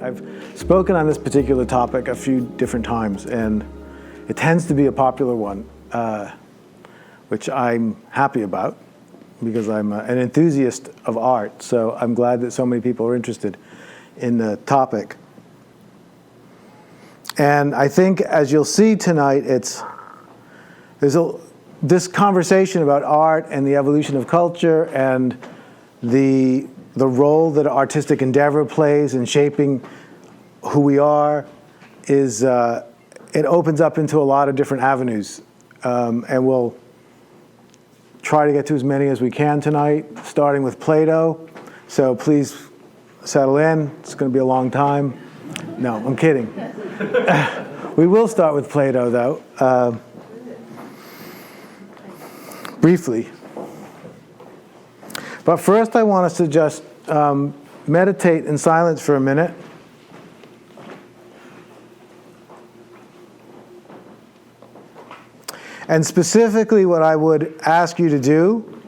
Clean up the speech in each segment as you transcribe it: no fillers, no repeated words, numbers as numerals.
I've spoken on this particular topic a few different times, and it tends to be a popular one, which I'm happy about because I'm an enthusiast of art. So I'm glad that so many people are interested in the topic. And I think, as you'll see tonight, this conversation about art and the evolution of culture and the role that artistic endeavor plays in shaping who we are it opens up into a lot of different avenues. And we'll try to get to as many as we can tonight, starting with Plato. So please settle in. It's going to be a long time. No, I'm kidding. We will start with Plato, though, briefly. But first, I want us to just meditate in silence for a minute. And specifically, what I would ask you to do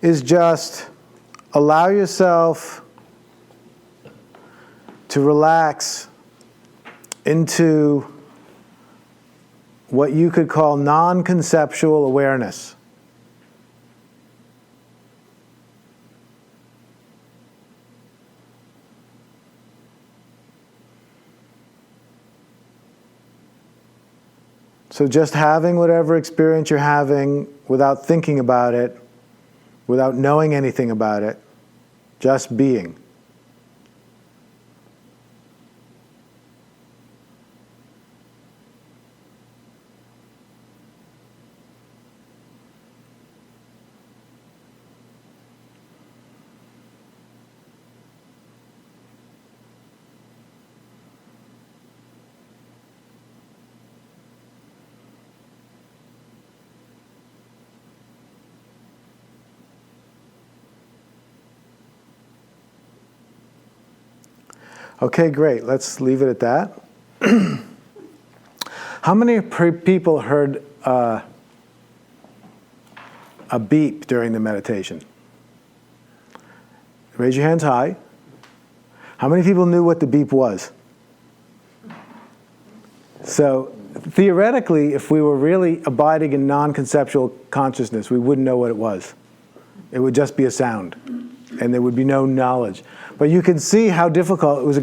is just allow yourself to relax into what you could call non-conceptual awareness. So just having whatever experience you're having without thinking about it, without knowing anything about it, just being. Okay, great. Let's leave it at that. How many people heard a beep during the meditation? Raise your hands high. How many people knew what the beep was? So theoretically, if we were really abiding in non-conceptual consciousness, we wouldn't know what it was. It would just be a sound, and there would be no knowledge. But you can see how difficult it was.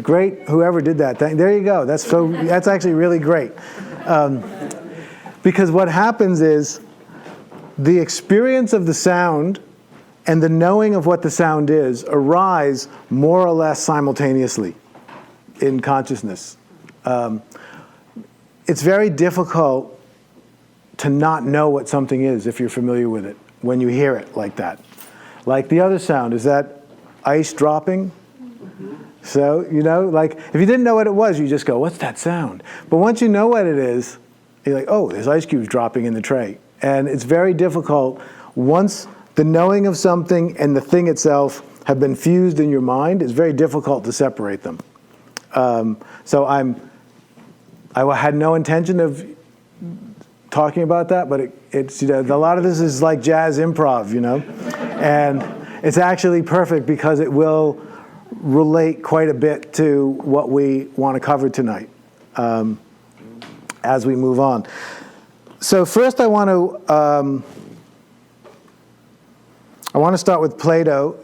Whoever did that thing. There you go. That's actually really great. Because what happens is the experience of the sound and the knowing of what the sound is arise more or less simultaneously in consciousness. It's very difficult to not know what something is if you're familiar with it when you hear it like that. Like the other sound, is that ice dropping? So, like if you didn't know what it was, you just go, what's that sound? But once you know what it is, you're like, oh, there's ice cubes dropping in the tray. And it's very difficult once the knowing of something and the thing itself have been fused in your mind, it's very difficult to separate them. So I had no intention of talking about that, but it's a lot of this is like jazz improv, and it's actually perfect because it will relate quite a bit to what we want to cover tonight as we move on. So first I want to start with Plato.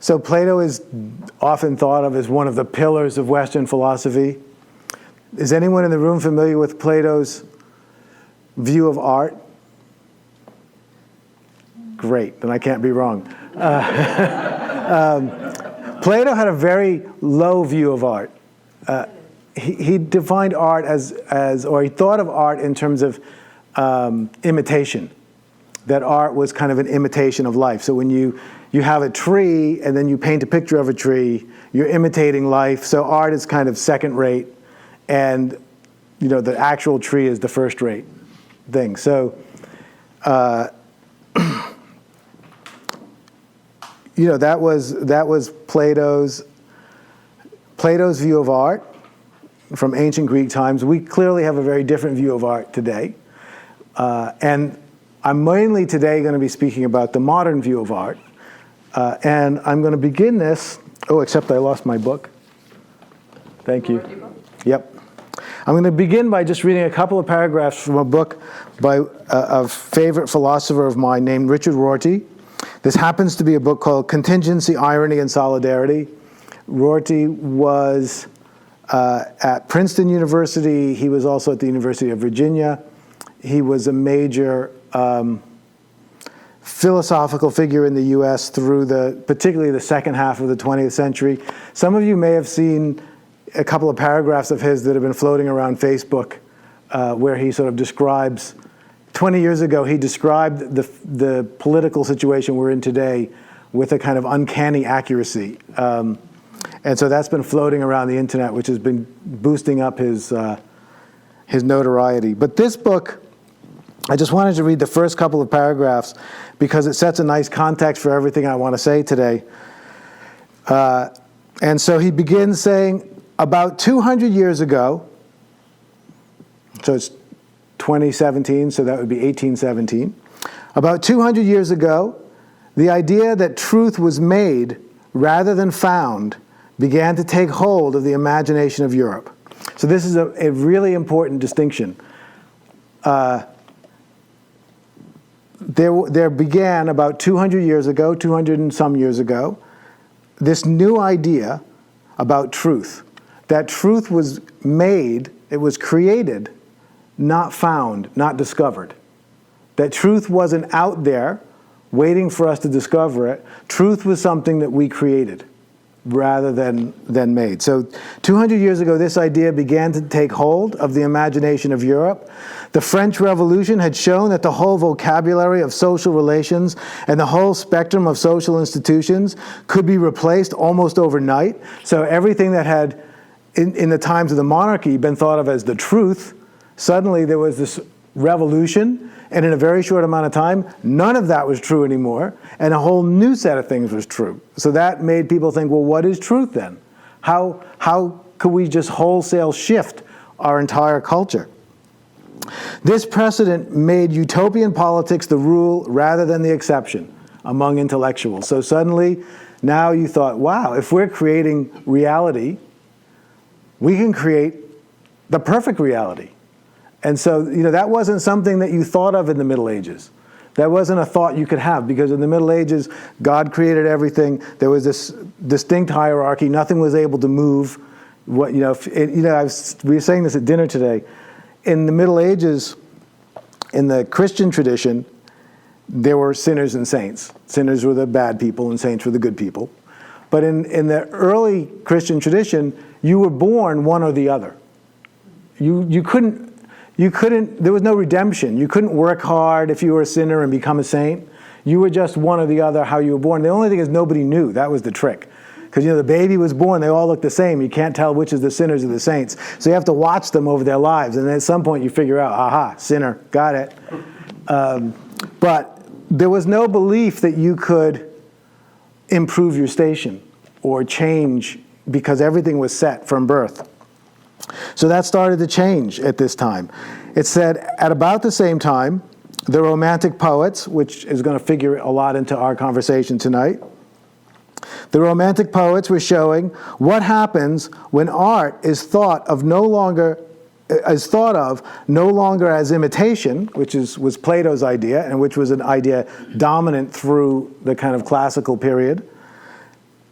So Plato is often thought of as one of the pillars of Western philosophy. Is anyone in the room familiar with Plato's view of art? Great, then I can't be wrong. Plato had a very low view of art. He defined art or he thought of art in terms of imitation. That art was kind of an imitation of life. So when you have a tree and then you paint a picture of a tree, you're imitating life. So art is kind of second rate, and the actual tree is the first rate thing. So that was Plato's view of art from ancient Greek times. We clearly have a very different view of art today. And I'm mainly today going to be speaking about the modern view of art, And I'm going to begin this. Oh, except I lost my book. Thank you. Yep. I'm going to begin by just reading a couple of paragraphs from a book by a favorite philosopher of mine named Richard Rorty. This happens to be a book called Contingency, Irony, and Solidarity. Rorty was at Princeton University. He was also at the University of Virginia. He was a major philosophical figure in the U.S. through particularly the second half of the 20th century. Some of you may have seen a couple of paragraphs of his that have been floating around Facebook where he sort of describes, 20 years ago, he described the political situation we're in today with a kind of uncanny accuracy. And so that's been floating around the internet, which has been boosting up his notoriety. But this book, I just wanted to read the first couple of paragraphs because it sets a nice context for everything I want to say today. And so he begins saying, about 200 years ago, so it's 2017, so that would be 1817. About 200 years ago, the idea that truth was made rather than found began to take hold of the imagination of Europe. So this is a really important distinction. There began about 200 years ago, 200 and some years ago, this new idea about truth. That truth was made, it was created, not found, not discovered. That truth wasn't out there waiting for us to discover it. Truth was something that we created rather than made. So 200 years ago, this idea began to take hold of the imagination of Europe. The French Revolution had shown that the whole vocabulary of social relations and the whole spectrum of social institutions could be replaced almost overnight. So everything that had, in the times of the monarchy, been thought of as the truth, suddenly there was this revolution, and in a very short amount of time, none of that was true anymore, and a whole new set of things was true. So that made people think, well, what is truth then? How could we just wholesale shift our entire culture? This precedent made utopian politics the rule rather than the exception among intellectuals. So suddenly, now you thought, wow, if we're creating reality, we can create the perfect reality. And so, that wasn't something that you thought of in the Middle Ages. That wasn't a thought you could have, because in the Middle Ages, God created everything. There was this distinct hierarchy. Nothing was able to move. We were saying this at dinner today. In the Middle Ages, in the Christian tradition, there were sinners and saints. Sinners were the bad people, and saints were the good people. But in the early Christian tradition, you were born one or the other. You couldn't, there was no redemption. You couldn't work hard if you were a sinner and become a saint. You were just one or the other, how you were born. The only thing is nobody knew. That was the trick. Because, the baby was born, they all look the same. You can't tell which is the sinners or the saints. So you have to watch them over their lives. And then at some point you figure out, aha, sinner, got it. But there was no belief that you could improve your station or change, because everything was set from birth. So that started to change at this time. It said at about the same time, the Romantic poets, which is going to figure a lot into our conversation tonight, the Romantic poets were showing what happens when art is thought of no longer as imitation, which was Plato's idea, and which was an idea dominant through the kind of classical period.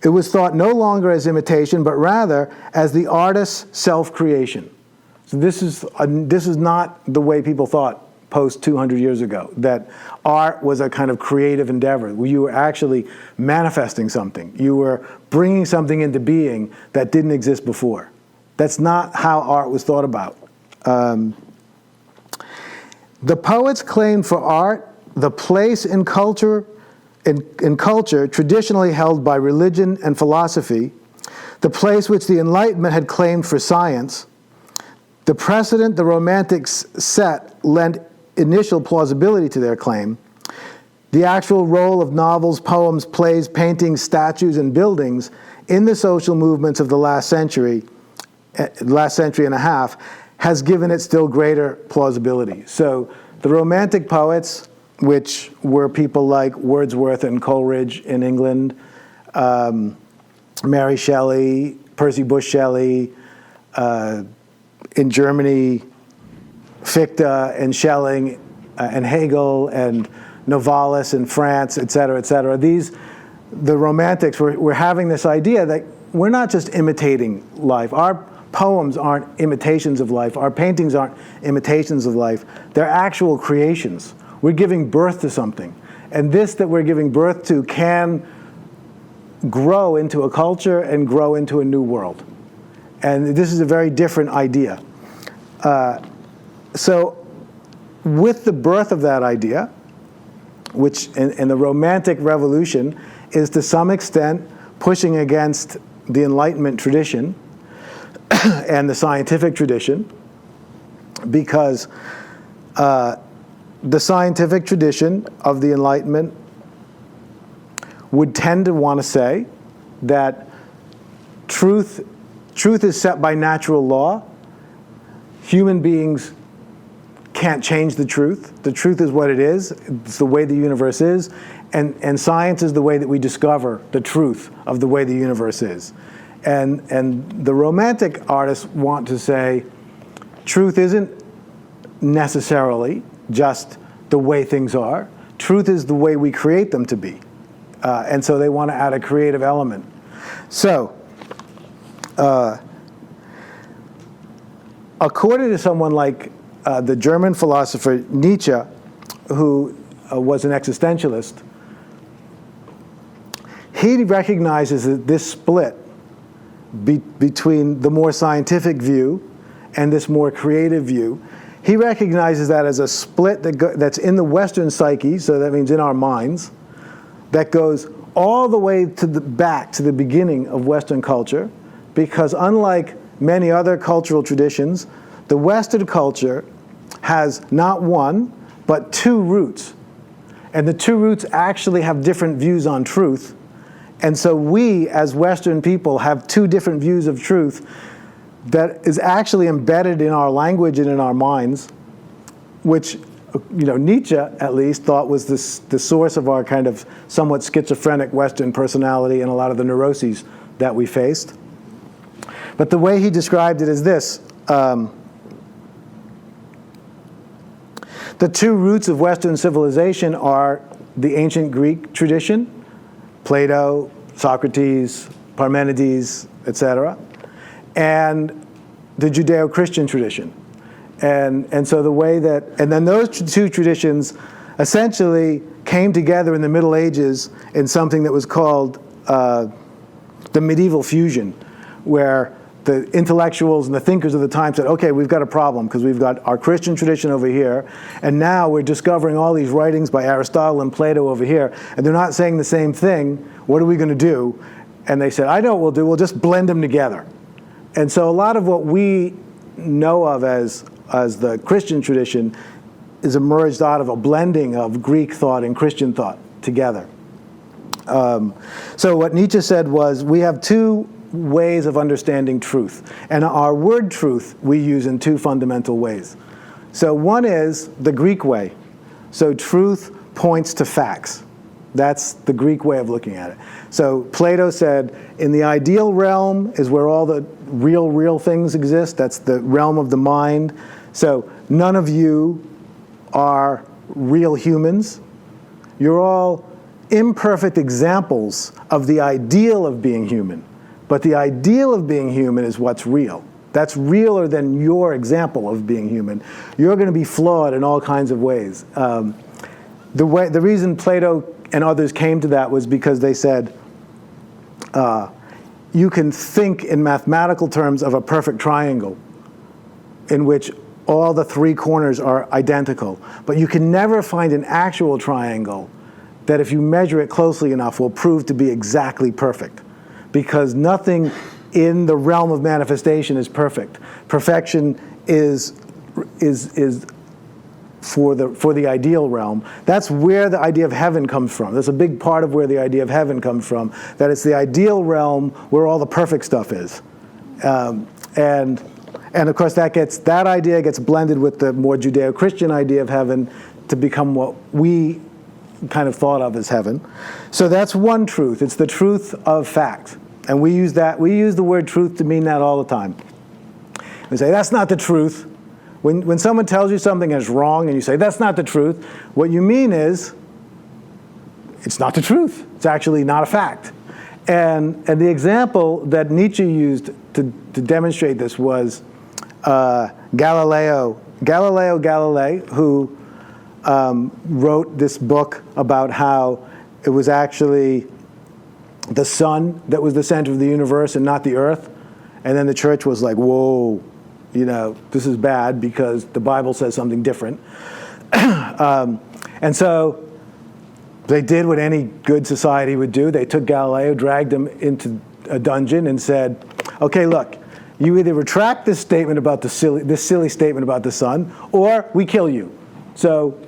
It was thought no longer as imitation, but rather as the artist's self-creation. So this is not the way people thought post 200 years ago, that art was a kind of creative endeavor where you were actually manifesting something. You were bringing something into being that didn't exist before. That's not how art was thought about. The poets claimed for art the place in culture traditionally held by religion and philosophy, the place which the Enlightenment had claimed for science. The precedent the Romantics set lent initial plausibility to their claim. The actual role of novels, poems, plays, paintings, statues, and buildings in the social movements of the last century and a half, has given it still greater plausibility. So the Romantic poets, which were people like Wordsworth and Coleridge in England, Mary Shelley, Percy Bysshe Shelley, in Germany, Fichte and Schelling and Hegel and Novalis in France, et cetera, et cetera. The Romantics were having this idea that we're not just imitating life. Our poems aren't imitations of life. Our paintings aren't imitations of life. They're actual creations. We're giving birth to something. And this that we're giving birth to can grow into a culture and grow into a new world. And this is a very different idea. So with the birth of that idea, which in the Romantic Revolution is to some extent pushing against the Enlightenment tradition and the scientific tradition, because the scientific tradition of the Enlightenment would tend to want to say that truth is set by natural law. Human beings can't change the truth. The truth is what it is. It's the way the universe is. And science is the way that we discover the truth of the way the universe is. And the Romantic artists want to say truth isn't necessarily just the way things are. Truth is the way we create them to be. And so they want to add a creative element. So, according to someone like the German philosopher Nietzsche, who was an existentialist, he recognizes that this split between the more scientific view and this more creative view, he recognizes that as a split that's in the Western psyche, so that means in our minds, that goes all the way back to the beginning of Western culture, because unlike many other cultural traditions, the Western culture has not one, but two roots. And the two roots actually have different views on truth. And so we, as Western people, have two different views of truth that is actually embedded in our language and in our minds, which, Nietzsche, at least, thought was the source of our kind of somewhat schizophrenic Western personality and a lot of the neuroses that we faced. But the way he described it is this. The two roots of Western civilization are the ancient Greek tradition, Plato, Socrates, Parmenides, etc., and the Judeo-Christian tradition. And so the way that, and then those two traditions essentially came together in the Middle Ages in something that was called the medieval fusion, where the intellectuals and the thinkers of the time said, okay, we've got a problem because we've got our Christian tradition over here, and now we're discovering all these writings by Aristotle and Plato over here, and they're not saying the same thing. What are we going to do? And they said, I know what we'll do. We'll just blend them together. And so a lot of what we know of as the Christian tradition is emerged out of a blending of Greek thought and Christian thought together. So what Nietzsche said was, we have two ways of understanding truth. And our word truth we use in two fundamental ways. So one is the Greek way. So truth points to facts. That's the Greek way of looking at it. So Plato said, in the ideal realm is where all the real things exist. That's the realm of the mind. So none of you are real humans. You're all imperfect examples of the ideal of being human. But the ideal of being human is what's real. That's realer than your example of being human. You're going to be flawed in all kinds of ways. The reason Plato and others came to that was because they said, you can think in mathematical terms of a perfect triangle in which all the three corners are identical. But you can never find an actual triangle that, if you measure it closely enough, will prove to be exactly perfect. Because nothing in the realm of manifestation is perfect. Perfection is for the ideal realm. That's where the idea of heaven comes from. That's a big part of where the idea of heaven comes from, that it's the ideal realm where all the perfect stuff is. And of course that idea gets blended with the more Judeo-Christian idea of heaven to become what we kind of thought of as heaven. So that's one truth. It's the truth of fact. And we use the word truth to mean that all the time. We say, that's not the truth. When someone tells you something is wrong and you say, that's not the truth, what you mean is, it's not the truth. It's actually not a fact. And the example that Nietzsche used to demonstrate this was Galileo Galilei, who wrote this book about how it was actually the sun that was the center of the universe and not the earth. And then the church was like, whoa, this is bad because the Bible says something different. And so they did what any good society would do. They took Galileo, dragged him into a dungeon and said, okay, look, you either retract this statement about this silly statement about the sun, or we kill you. So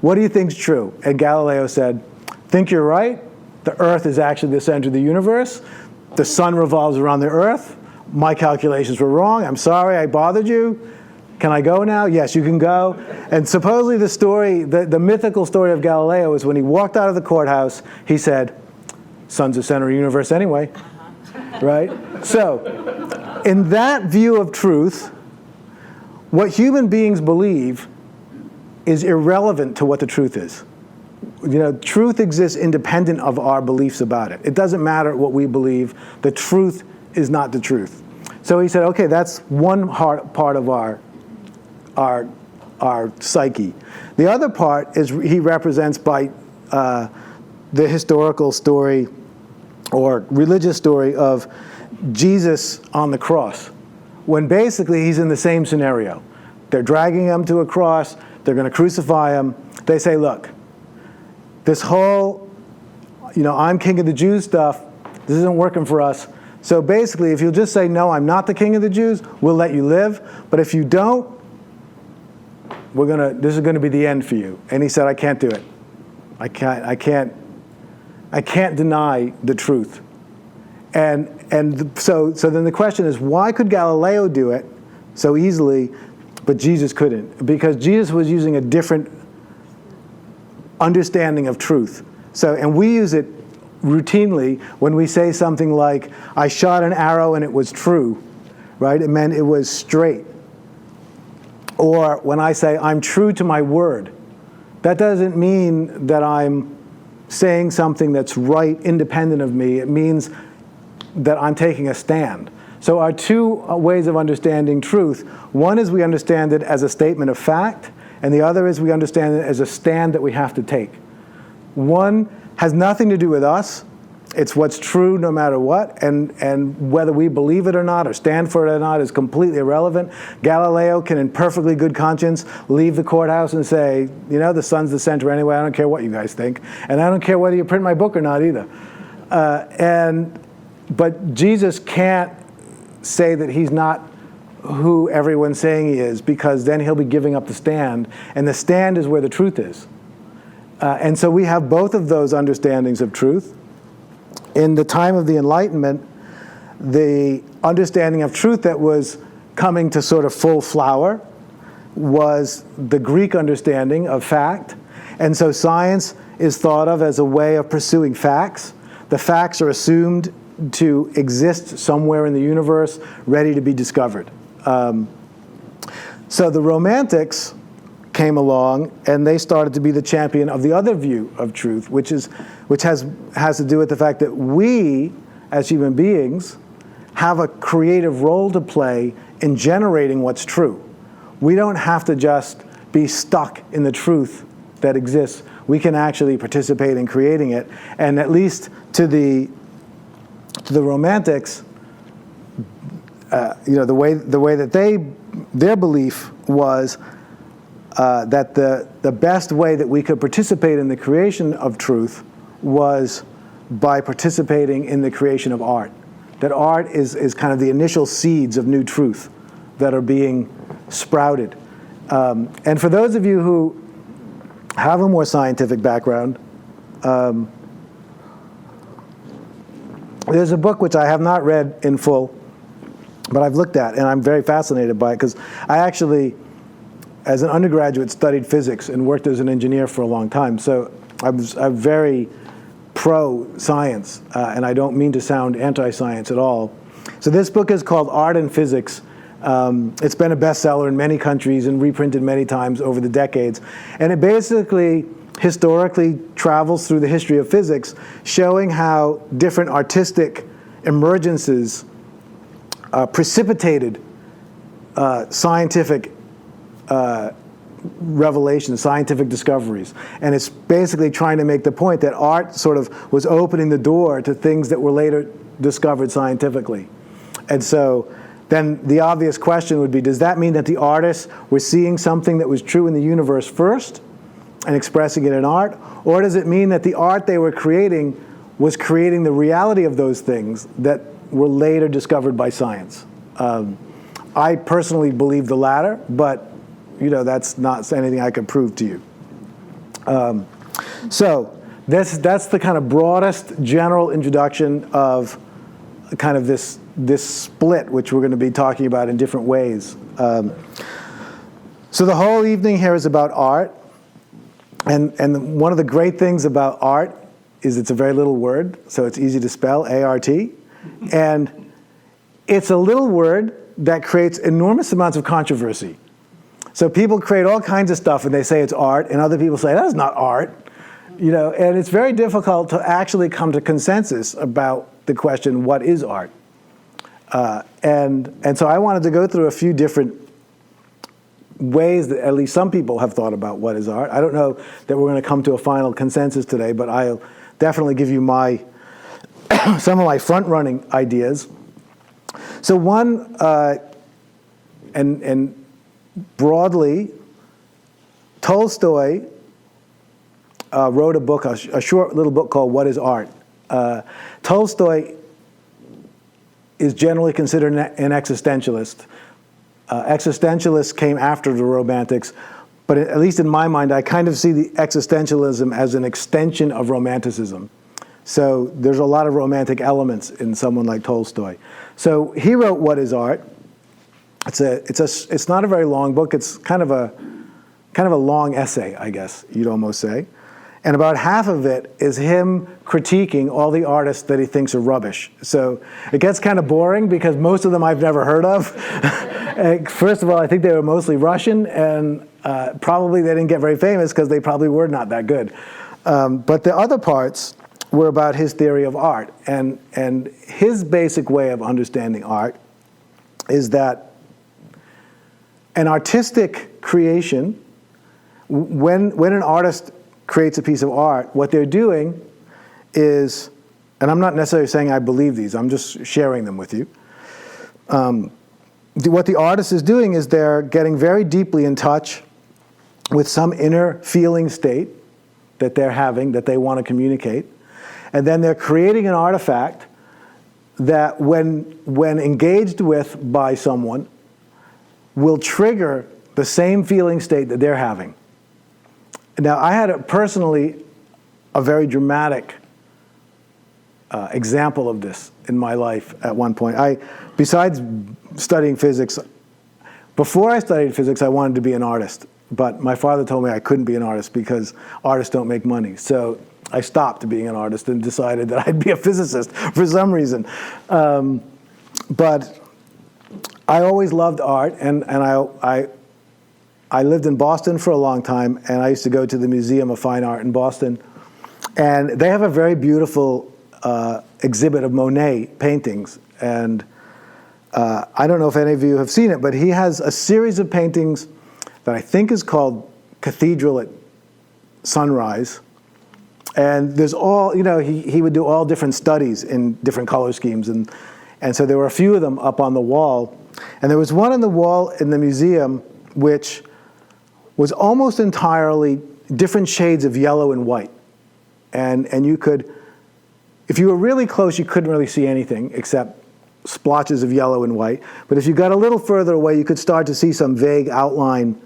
what do you think's true? And Galileo said, think you're right. The earth is actually the center of the universe. The sun revolves around the earth. My calculations were wrong. I'm sorry I bothered you. Can I go now? Yes, you can go. And supposedly the story, the mythical story of Galileo is when he walked out of the courthouse, he said, sun's the center of the universe anyway, right? So in that view of truth, what human beings believe is irrelevant to what the truth is. Truth exists independent of our beliefs about it. It doesn't matter what we believe. The truth is not the truth. So he said, okay, that's one part of our psyche. The other part is he represents by the historical story or religious story of Jesus on the cross, when basically he's in the same scenario. They're dragging him to a cross. They're going to crucify him. They say, look, this whole, I'm king of the Jews stuff, this isn't working for us. So basically, if you'll just say, no, I'm not the king of the Jews, we'll let you live. But if you don't, this is going to be the end for you. And he said, I can't do it. I can't deny the truth. So then the question is, why could Galileo do it so easily, but Jesus couldn't? Because Jesus was using a different understanding of truth. And we use it routinely when we say something like, I shot an arrow and it was true, right? It meant it was straight. Or when I say, I'm true to my word, that doesn't mean that I'm saying something that's right independent of me. It means that I'm taking a stand. So our two ways of understanding truth, one is we understand it as a statement of fact, and the other is we understand it as a stand that we have to take. One has nothing to do with us. It's what's true no matter what, and whether we believe it or not or stand for it or not is completely irrelevant. Galileo can in perfectly good conscience leave the courthouse and say, the sun's the center anyway, I don't care what you guys think, and I don't care whether you print my book or not either. But Jesus can't say that he's not who everyone's saying he is, because then he'll be giving up the stand, and the stand is where the truth is. And so we have both of those understandings of truth. In the time of the Enlightenment, the understanding of truth that was coming to sort of full flower was the Greek understanding of fact. And so science is thought of as a way of pursuing facts. The facts are assumed to exist somewhere in the universe, ready to be discovered. So the Romantics came along, and they started to be the champion of the other view of truth, which has to do with the fact that we, as human beings, have a creative role to play in generating what's true. We don't have to just be stuck in the truth that exists. We can actually participate in creating it. And at least to the Romantics, the way that their belief was that the best way that we could participate in the creation of truth was by participating in the creation of art. That art is kind of the initial seeds of new truth that are being sprouted. And for those of you who have a more scientific background, there's a book which I have not read in full, but I've looked at, and I'm very fascinated by it, because I actually as an undergraduate, studied physics and worked as an engineer for a long time. So I'm very pro-science, and I don't mean to sound anti-science at all. So this book is called Art and Physics. It's been a bestseller in many countries and reprinted many times over the decades. And it basically, historically, travels through the history of physics, showing how different artistic emergences precipitated scientific revelations, scientific discoveries. And it's basically trying to make the point that art sort of was opening the door to things that were later discovered scientifically. And so then the obvious question would be, does that mean that the artists were seeing something that was true in the universe first and expressing it in art? Or does it mean that the art they were creating was creating the reality of those things that were later discovered by science? I personally believe the latter, but that's not anything I can prove to you. So that's the kind of broadest general introduction of kind of this split, which we're going to be talking about in different ways. So the whole evening here is about art, and one of the great things about art is it's a very little word, so it's easy to spell, A-R-T, and it's a little word that creates enormous amounts of controversy. So people create all kinds of stuff and they say it's art, and other people say that's not art, and it's very difficult to actually come to consensus about the question, what is art? And so I wanted to go through a few different ways that at least some people have thought about what is art. I don't know that we're going to come to a final consensus today, but I'll definitely give you some of my front-running ideas. So one, and broadly, Tolstoy wrote a book, a short little book called What is Art? Tolstoy is generally considered an existentialist. Existentialists came after the Romantics, but at least in my mind, I kind of see the existentialism as an extension of Romanticism. So there's a lot of romantic elements in someone like Tolstoy. So he wrote What is Art? It's not a very long book. It's kind of a long essay, I guess you'd almost say. And about half of it is him critiquing all the artists that he thinks are rubbish. So it gets kind of boring because most of them I've never heard of. First of all, I think they were mostly Russian, and probably they didn't get very famous because they probably were not that good. But the other parts were about his theory of art. And his basic way of understanding art is that an artistic creation, when an artist creates a piece of art, what they're doing is, and I'm not necessarily saying I believe these, I'm just sharing them with you. What the artist is doing is they're getting very deeply in touch with some inner feeling state that they're having, that they want to communicate. And then they're creating an artifact that when engaged with by someone will trigger the same feeling state that they're having. Now, I had personally a very dramatic example of this in my life at one point. Besides studying physics, before I studied physics, I wanted to be an artist. But my father told me I couldn't be an artist because artists don't make money. So I stopped being an artist and decided that I'd be a physicist for some reason. But I always loved art, and I lived in Boston for a long time, and I used to go to the Museum of Fine Art in Boston. And they have a very beautiful exhibit of Monet paintings. And I don't know if any of you have seen it, but he has a series of paintings that I think is called Cathedral at Sunrise. And there's all, he would do all different studies in different color schemes. And so there were a few of them up on the wall. And there was one on the wall in the museum which was almost entirely different shades of yellow and white. And you could, if you were really close, you couldn't really see anything except splotches of yellow and white. But if you got a little further away, you could start to see some vague outline,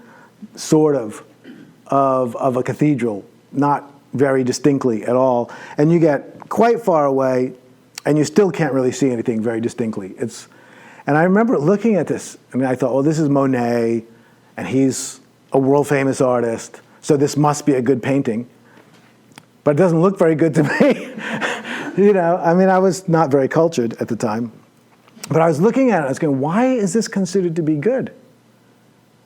sort of a cathedral, not very distinctly at all. And you get quite far away, and you still can't really see anything very distinctly. And I remember looking at this, and I thought, oh, this is Monet, and he's a world-famous artist, so this must be a good painting. But it doesn't look very good to me. I was not very cultured at the time. But I was looking at it, I was going, why is this considered to be good?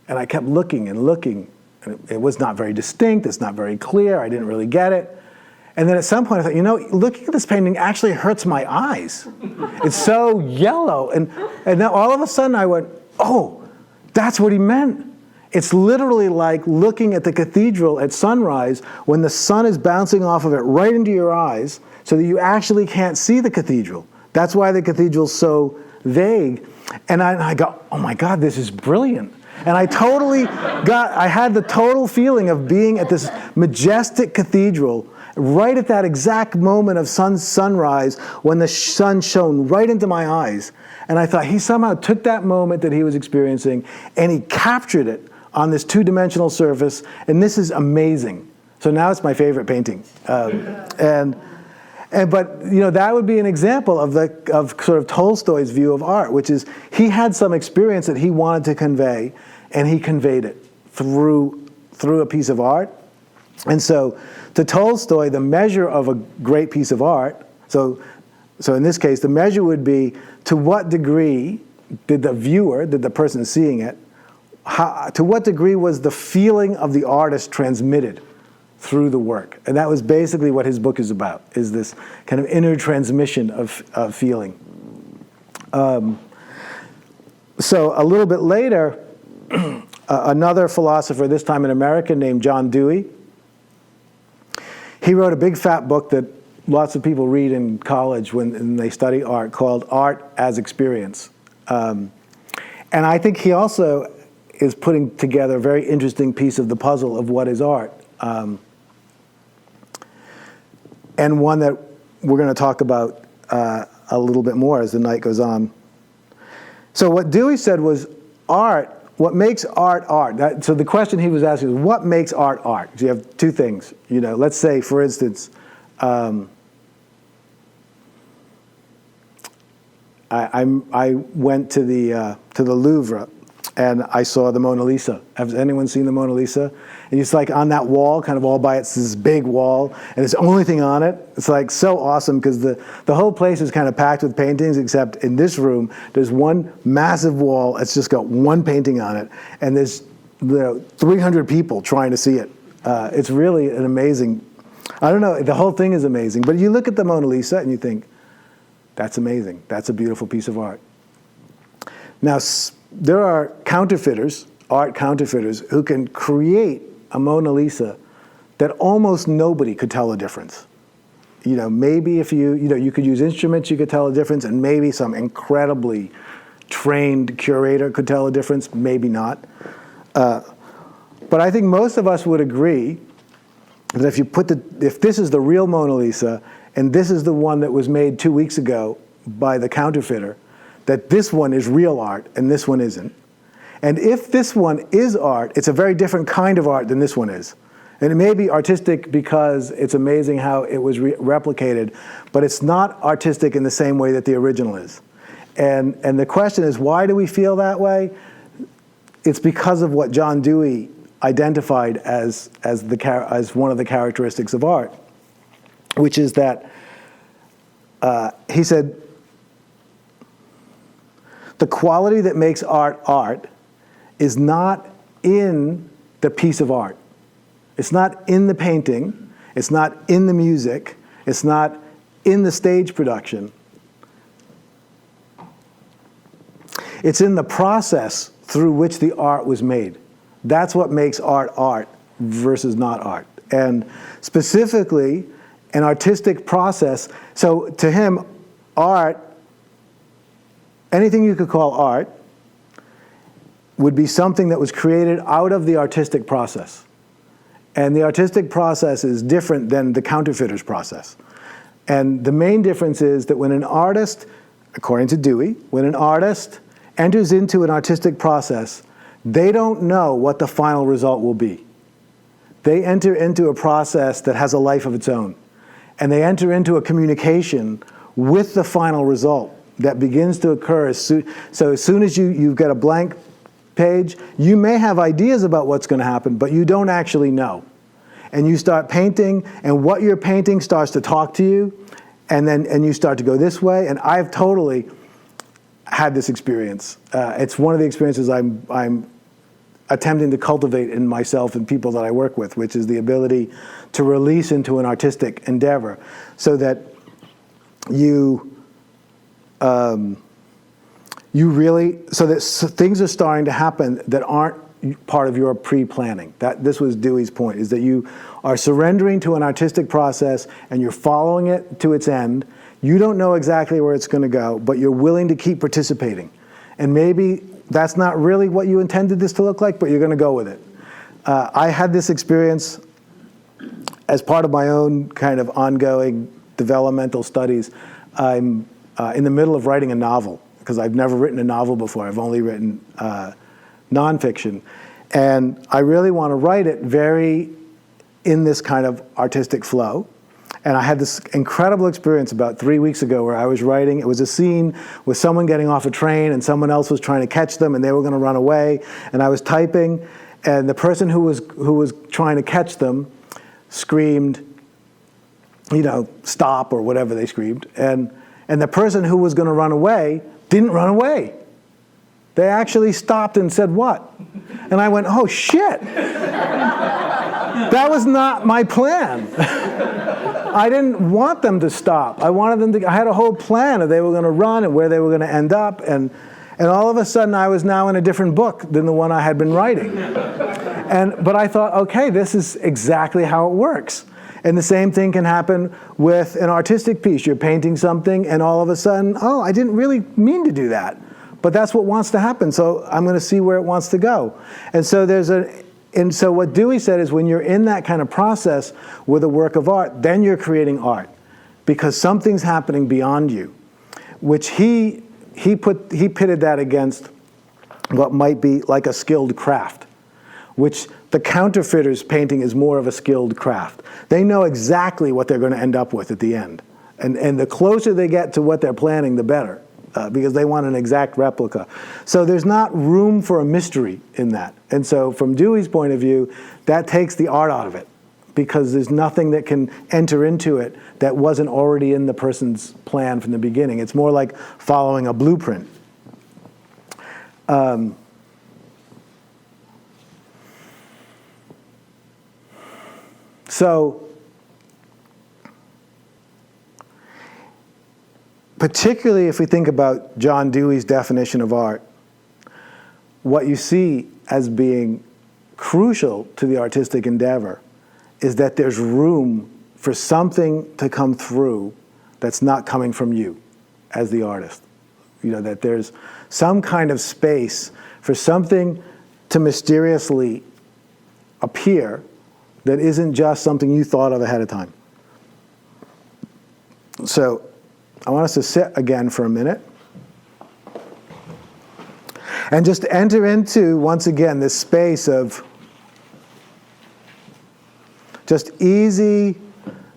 And I kept looking and looking, and it was not very distinct, it's not very clear, I didn't really get it. And then at some point I thought, looking at this painting actually hurts my eyes. It's so yellow. And then all of a sudden I went, oh, that's what he meant. It's literally like looking at the cathedral at sunrise when the sun is bouncing off of it right into your eyes so that you actually can't see the cathedral. That's why the cathedral's so vague. And I go, oh my God, this is brilliant. And I had the total feeling of being at this majestic cathedral right at that exact moment of sunrise when the sun shone right into my eyes. And I thought he somehow took that moment that he was experiencing and he captured it on this two-dimensional surface, and this is amazing. So now it's my favorite painting. But that would be an example of sort of Tolstoy's view of art, which is he had some experience that he wanted to convey, and he conveyed it through a piece of art. And so to Tolstoy, the measure of a great piece of art, so in this case, the measure would be to what degree did the person seeing it, to what degree was the feeling of the artist transmitted through the work? And that was basically what his book is about, is this kind of inner transmission of feeling. So a little bit later, another philosopher, this time an American named John Dewey, he wrote a big fat book that lots of people read in college when they study art called Art as Experience. And I think he also is putting together a very interesting piece of the puzzle of what is art. And one that we're going to talk about a little bit more as the night goes on. So what Dewey said was art, what makes art art? So the question he was asking is, what makes art art? So you have two things. Let's say, for instance, I went to the Louvre and I saw the Mona Lisa. Has anyone seen the Mona Lisa? And it's like on that wall, kind of all by it's this big wall, and it's the only thing on it. It's like so awesome because the whole place is kind of packed with paintings, except in this room, there's one massive wall. It's just got one painting on it, and there's 300 people trying to see it. It's really an amazing, I don't know, the whole thing is amazing. But you look at the Mona Lisa and you think, that's amazing. That's a beautiful piece of art. Now, there are counterfeiters, art counterfeiters, who can create a Mona Lisa that almost nobody could tell the difference. Maybe if you could use instruments, you could tell the difference, and maybe some incredibly trained curator could tell the difference, maybe not. But I think most of us would agree that if this is the real Mona Lisa, and this is the one that was made 2 weeks ago by the counterfeiter, that this one is real art and this one isn't. And if this one is art, it's a very different kind of art than this one is. And it may be artistic because it's amazing how it was replicated, but it's not artistic in the same way that the original is. And the question is, why do we feel that way? It's because of what John Dewey identified as one of the characteristics of art, which is that he said, the quality that makes art art is not in the piece of art. It's not in the painting. It's not in the music. It's not in the stage production. It's in the process through which the art was made. That's what makes art art versus not art. And specifically, an artistic process. So to him, art, anything you could call art, would be something that was created out of the artistic process. And the artistic process is different than the counterfeiter's process. And the main difference is that when an artist, according to Dewey, when an artist enters into an artistic process, they don't know what the final result will be. They enter into a process that has a life of its own. And they enter into a communication with the final result that begins to occur so as soon as you've got a blank page, you may have ideas about what's going to happen, but you don't actually know. And you start painting, and what you're painting starts to talk to you, and you start to go this way. And I've totally had this experience. It's one of the experiences I'm attempting to cultivate in myself and people that I work with, which is the ability to release into an artistic endeavor, so that you things are starting to happen that aren't part of your pre-planning. This was Dewey's point, is that you are surrendering to an artistic process and you're following it to its end. You don't know exactly where it's going to go, but you're willing to keep participating. And maybe that's not really what you intended this to look like, but you're going to go with it. I had this experience as part of my own kind of ongoing developmental studies. I'm in the middle of writing a novel, because I've never written a novel before. I've only written nonfiction. And I really want to write it very in this kind of artistic flow. And I had this incredible experience about 3 weeks ago where I was writing. It was a scene with someone getting off a train and someone else was trying to catch them and they were going to run away. And I was typing, and the person who was trying to catch them screamed, stop, or whatever they screamed. And the person who was going to run away didn't run away. They actually stopped and said, "What?" And I went, "Oh, shit. That was not my plan." I didn't want them to stop. I had a whole plan of they were going to run and where they were going to end up. And all of a sudden, I was now in a different book than the one I had been writing. But I thought, okay, this is exactly how it works. And the same thing can happen with an artistic piece. You're painting something, and all of a sudden, oh, I didn't really mean to do that. But that's what wants to happen, so I'm going to see where it wants to go. And so what Dewey said is, when you're in that kind of process with a work of art, then you're creating art, because something's happening beyond you, which he pitted that against what might be like a skilled craft, which the counterfeiter's painting is more of a skilled craft. They know exactly what they're going to end up with at the end. And the closer they get to what they're planning, the better, because they want an exact replica. So there's not room for a mystery in that. And so from Dewey's point of view, that takes the art out of it, because there's nothing that can enter into it that wasn't already in the person's plan from the beginning. It's more like following a blueprint. So, particularly if we think about John Dewey's definition of art, what you see as being crucial to the artistic endeavor is that there's room for something to come through that's not coming from you as the artist. That there's some kind of space for something to mysteriously appear that isn't just something you thought of ahead of time. So I want us to sit again for a minute and just enter into, once again, this space of just easy,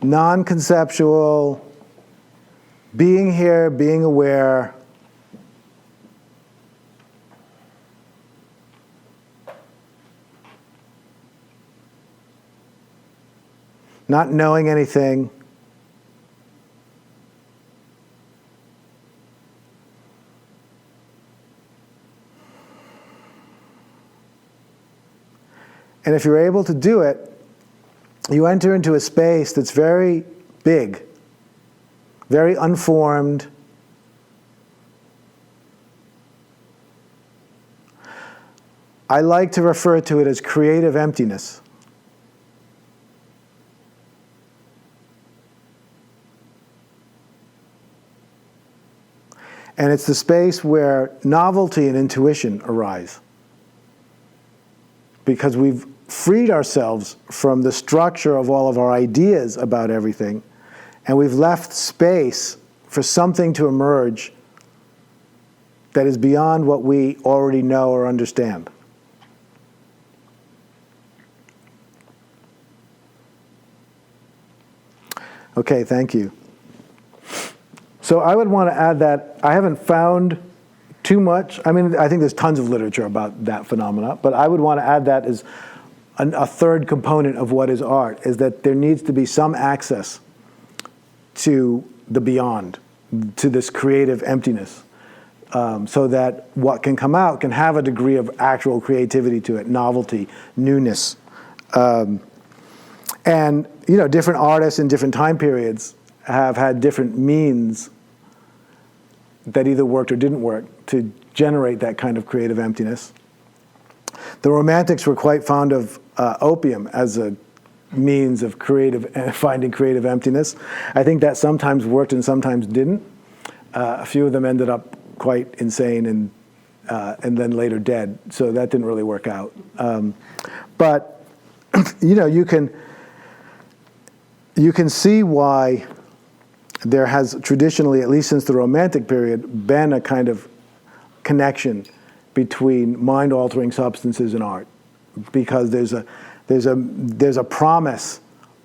non-conceptual, being here, being aware. Not knowing anything. And if you're able to do it, you enter into a space that's very big, very unformed. I like to refer to it as creative emptiness. And it's the space where novelty and intuition arise, because we've freed ourselves from the structure of all of our ideas about everything, and we've left space for something to emerge that is beyond what we already know or understand. Okay, thank you. So I would want to add that I haven't found too much. I mean, I think there's tons of literature about that phenomena, but I would want to add that as a third component of what is art, is that there needs to be some access to the beyond, to this creative emptiness, so that what can come out can have a degree of actual creativity to it, novelty, newness. And, different artists in different time periods have had different means that either worked or didn't work to generate that kind of creative emptiness. The Romantics were quite fond of opium as a means of finding creative emptiness. I think that sometimes worked and sometimes didn't. A few of them ended up quite insane and then later dead, so that didn't really work out. But you can see why there has traditionally, at least since the Romantic period, been a kind of connection between mind-altering substances and art, because there's a promise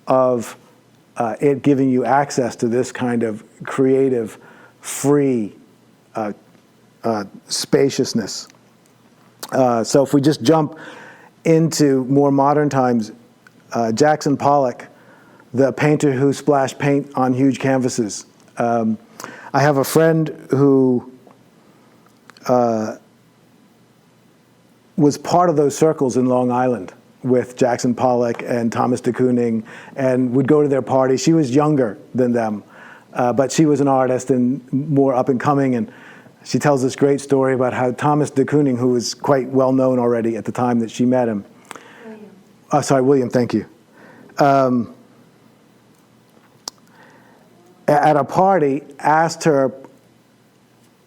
of it giving you access to this kind of creative, free spaciousness. So if we just jump into more modern times, Jackson Pollock, the painter who splashed paint on huge canvases. I have a friend who was part of those circles in Long Island with Jackson Pollock and Thomas de Kooning, and would go to their parties. She was younger than them, but she was an artist and more up and coming, and she tells this great story about how Thomas de Kooning, who was quite well known already at the time that she met him. William, thank you. At a party, asked her,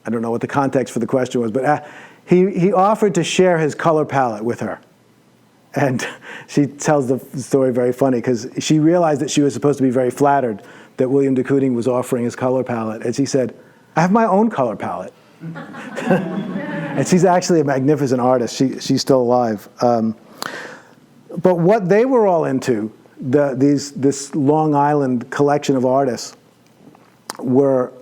I don't know what the context for the question was, but he offered to share his color palette with her. And she tells the story very funny, because she realized that she was supposed to be very flattered that William de Kooning was offering his color palette. And she said, I have my own color palette. And she's actually a magnificent artist. She's still alive. But what they were all into, this Long Island collection of artists, were,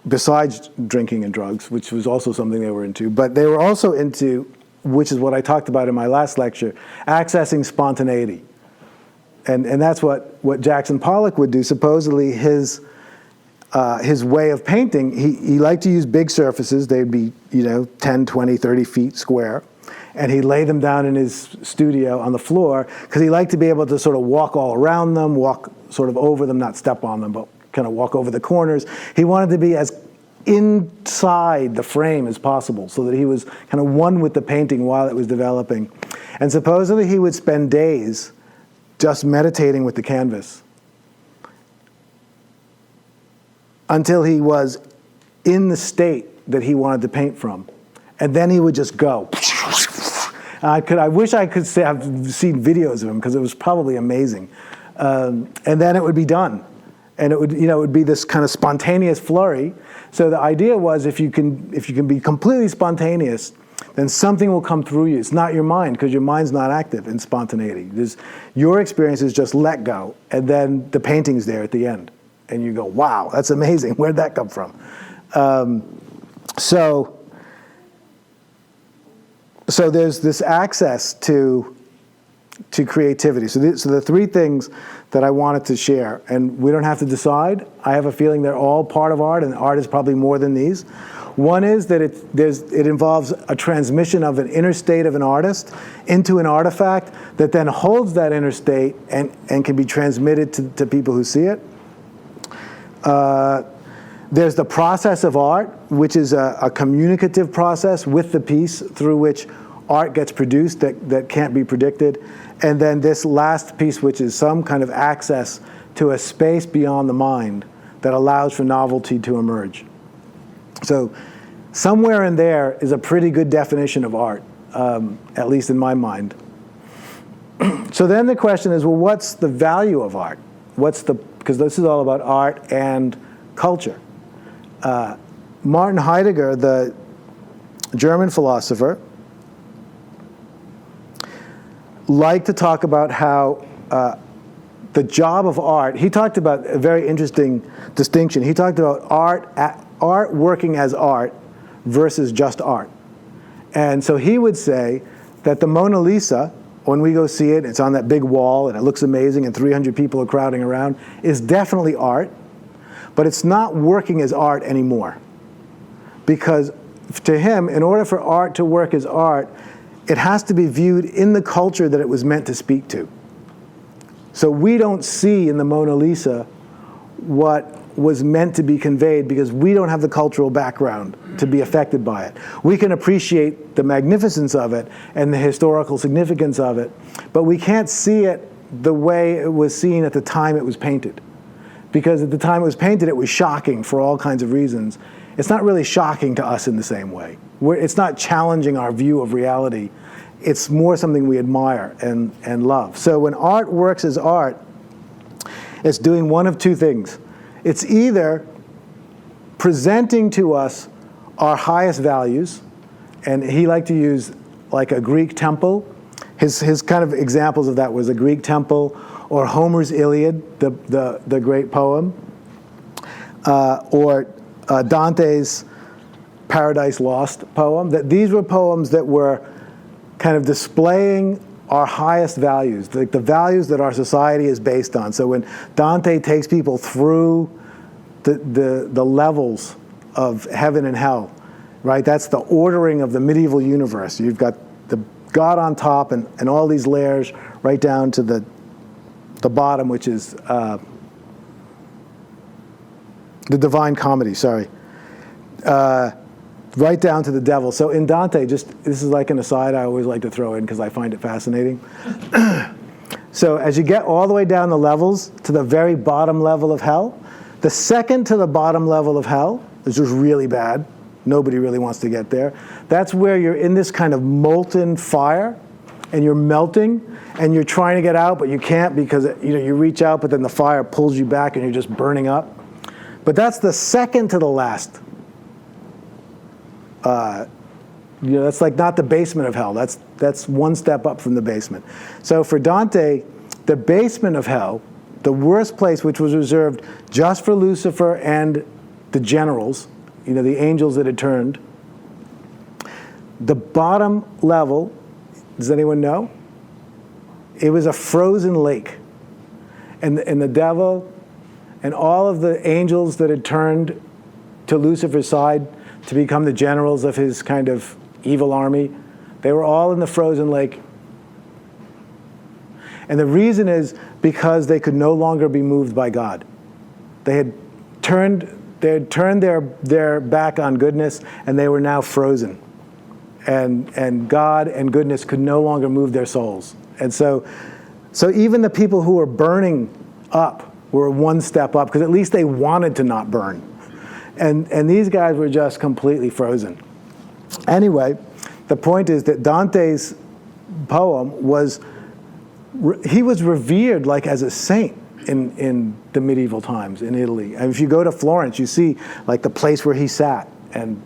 besides drinking and drugs, which was also something they were into, but they were also into, which is what I talked about in my last lecture, accessing spontaneity. And that's what Jackson Pollock would do. Supposedly his way of painting, he liked to use big surfaces. They'd be 10, 20, 30 feet square. And he'd lay them down in his studio on the floor, because he liked to be able to sort of walk all around them, walk sort of over them, not step on them, but kind of walk over the corners. He wanted to be as inside the frame as possible, so that he was kind of one with the painting while it was developing. And supposedly he would spend days just meditating with the canvas until he was in the state that he wanted to paint from. And then he would just go. I wish I could have seen videos of him, because it was probably amazing. And then it would be done. And it would be this kind of spontaneous flurry. So the idea was, if you can be completely spontaneous, then something will come through you. It's not your mind, because your mind's not active in spontaneity. Your experience is just let go, and then the painting's there at the end. And you go, wow, that's amazing. Where'd that come from? So there's this access to creativity. So the three things that I wanted to share, and we don't have to decide. I have a feeling they're all part of art, and art is probably more than these. One is that it involves a transmission of an inner state of an artist into an artifact that then holds that inner state and can be transmitted to people who see it. There's the process of art, which is a communicative process with the piece through which art gets produced that can't be predicted. And then this last piece, which is some kind of access to a space beyond the mind that allows for novelty to emerge. So somewhere in there is a pretty good definition of art, at least in my mind. So then the question is, well, what's the value of art? Because this is all about art and culture. Martin Heidegger, the German philosopher, liked to talk about how the job of art, he talked about a very interesting distinction. He talked about art working as art versus just art. And so he would say that the Mona Lisa, when we go see it, it's on that big wall and it looks amazing and 300 people are crowding around, is definitely art, but it's not working as art anymore. Because to him, in order for art to work as art, it has to be viewed in the culture that it was meant to speak to. So we don't see in the Mona Lisa what was meant to be conveyed because we don't have the cultural background to be affected by it. We can appreciate the magnificence of it and the historical significance of it, but we can't see it the way it was seen at the time it was painted. Because at the time it was painted, it was shocking for all kinds of reasons. It's not really shocking to us in the same way. It's not challenging our view of reality. It's more something we admire and love. So when art works as art, it's doing one of two things. It's either presenting to us our highest values, and he liked to use like a Greek temple. His kind of examples of that was a Greek temple or Homer's Iliad, the great poem, or Dante's Paradise Lost poem. That these were poems that were kind of displaying our highest values, like the values that our society is based on. So when Dante takes people through the levels of heaven and hell, right? That's the ordering of the medieval universe. You've got the God on top and all these layers right down to the bottom, which is the Divine Comedy, sorry. Right down to the devil. So in Dante, this is like an aside I always like to throw in because I find it fascinating. So as you get all the way down the levels to the very bottom level of hell, the second to the bottom level of hell is just really bad. Nobody really wants to get there. That's where you're in this kind of molten fire and you're melting and you're trying to get out, but you can't because you reach out, but then the fire pulls you back and you're just burning up. But that's the second to the last. That's like not the basement of hell. That's one step up from the basement. So for Dante, the basement of hell, the worst place, which was reserved just for Lucifer and the generals, the angels that had turned, the bottom level, does anyone know? It was a frozen lake. And the devil and all of the angels that had turned to Lucifer's side to become the generals of his kind of evil army, they were all in the frozen lake. And the reason is because they could no longer be moved by God. They had turned their back on goodness, and they were now frozen. And God and goodness could no longer move their souls. And so even the people who were burning up were one step up, because at least they wanted to not burn. And these guys were just completely frozen. Anyway, the point is that Dante's poem he was revered like as a saint in the medieval times in Italy. And if you go to Florence, you see like the place where he sat, and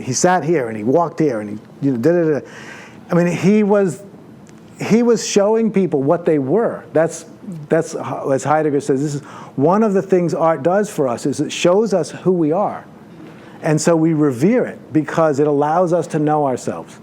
he sat here and he walked here and he I mean, he was showing people what they were. That's as Heidegger says, this is one of the things art does for us, is it shows us who we are. And so we revere it because it allows us to know ourselves.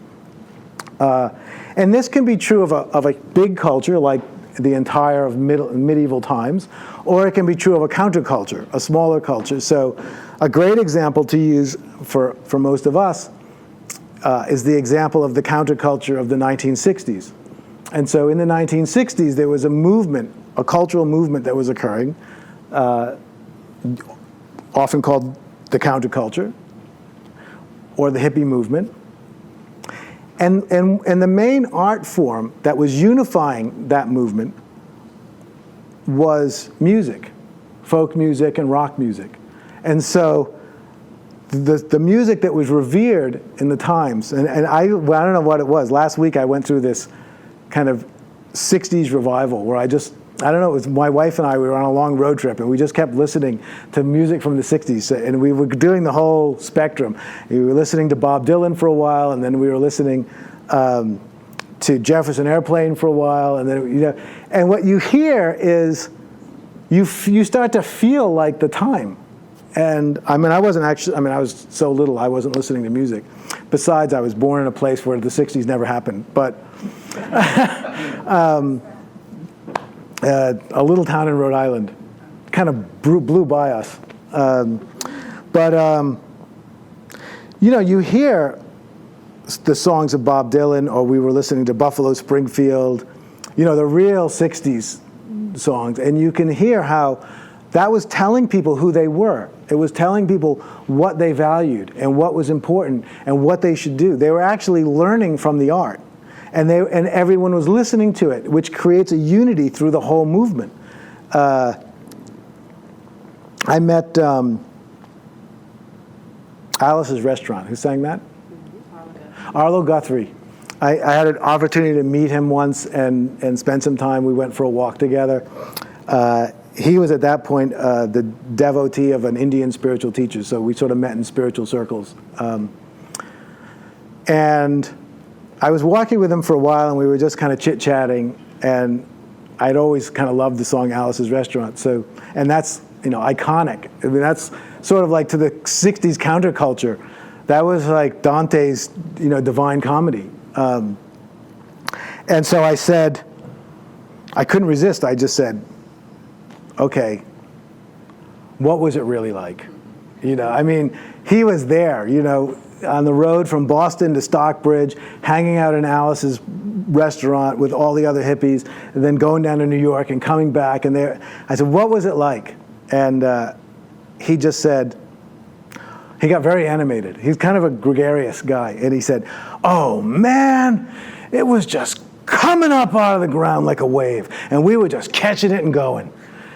And this can be true of a big culture like the entire of medieval times, or it can be true of a counterculture, a smaller culture. So a great example to use for most of us is the example of the counterculture of the 1960s. And so in the 1960s, there was a movement, a cultural movement that was occurring, often called the counterculture or the hippie movement. And the main art form that was unifying that movement was music, folk music and rock music. And so the music that was revered in the times, and I don't know what it was. Last week I went through this kind of 60s revival where I don't know, it was my wife and I, we were on a long road trip and we just kept listening to music from the 60s, and we were doing the whole spectrum. We were listening to Bob Dylan for a while, and then we were listening to Jefferson Airplane for a while, and then and what you hear is you start to feel like the time. And I was so little I wasn't listening to music. Besides, I was born in a place where the 60s never happened. But a little town in Rhode Island kind of blew by us. You hear the songs of Bob Dylan, or we were listening to Buffalo Springfield, the real 60s songs, and you can hear how that was telling people who they were. It was telling people what they valued and what was important and what they should do. They were actually learning from the art, and everyone was listening to it, which creates a unity through the whole movement. I met Alice's Restaurant. Who sang that? Arlo Guthrie. I had an opportunity to meet him once and spend some time. We went for a walk together. He was at that point the devotee of an Indian spiritual teacher, so we sort of met in spiritual circles. And I was walking with him for a while, and we were just kind of chit-chatting, and I'd always kind of loved the song Alice's Restaurant. So, and that's, iconic. I mean, that's sort of like to the 60s counterculture. That was like Dante's, Divine Comedy. And so I said, I couldn't resist. I just said, okay, what was it really like? He was there, on the road from Boston to Stockbridge, hanging out in Alice's Restaurant with all the other hippies, and then going down to New York and coming back. And I said, what was it like? And he just said, he got very animated. He's kind of a gregarious guy. And he said, oh man, it was just coming up out of the ground like a wave. And we were just catching it and going.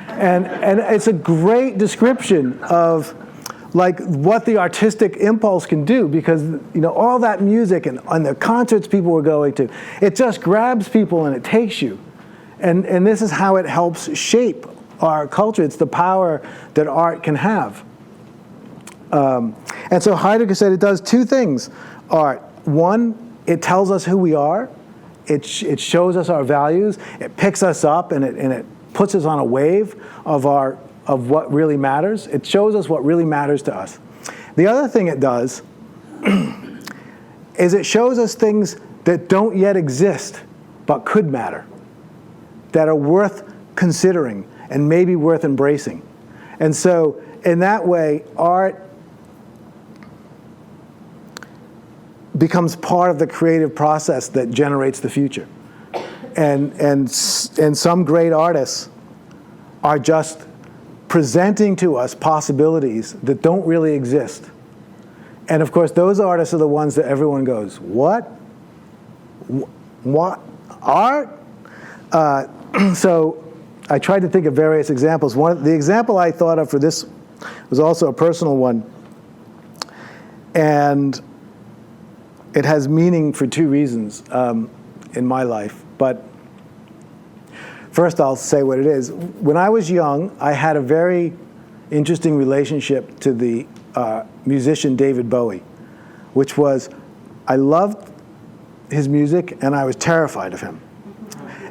And it's a great description of like what the artistic impulse can do, because all that music and the concerts people were going to, it just grabs people and it takes you. And this is how it helps shape our culture. It's the power that art can have. And so Heidegger said it does two things, art. One, it tells us who we are. It shows us our values. It picks us up and it puts us on a wave of what really matters. It shows us what really matters to us. The other thing it does is it shows us things that don't yet exist but could matter, that are worth considering and maybe worth embracing. And so in that way, art becomes part of the creative process that generates the future. And some great artists are just presenting to us possibilities that don't really exist. And of course, those artists are the ones that everyone goes, what? What? Art? So I tried to think of various examples. The example I thought of for this was also a personal one. And it has meaning for two reasons in my life. But first, I'll say what it is. When I was young, I had a very interesting relationship to the musician David Bowie, which was, I loved his music and I was terrified of him.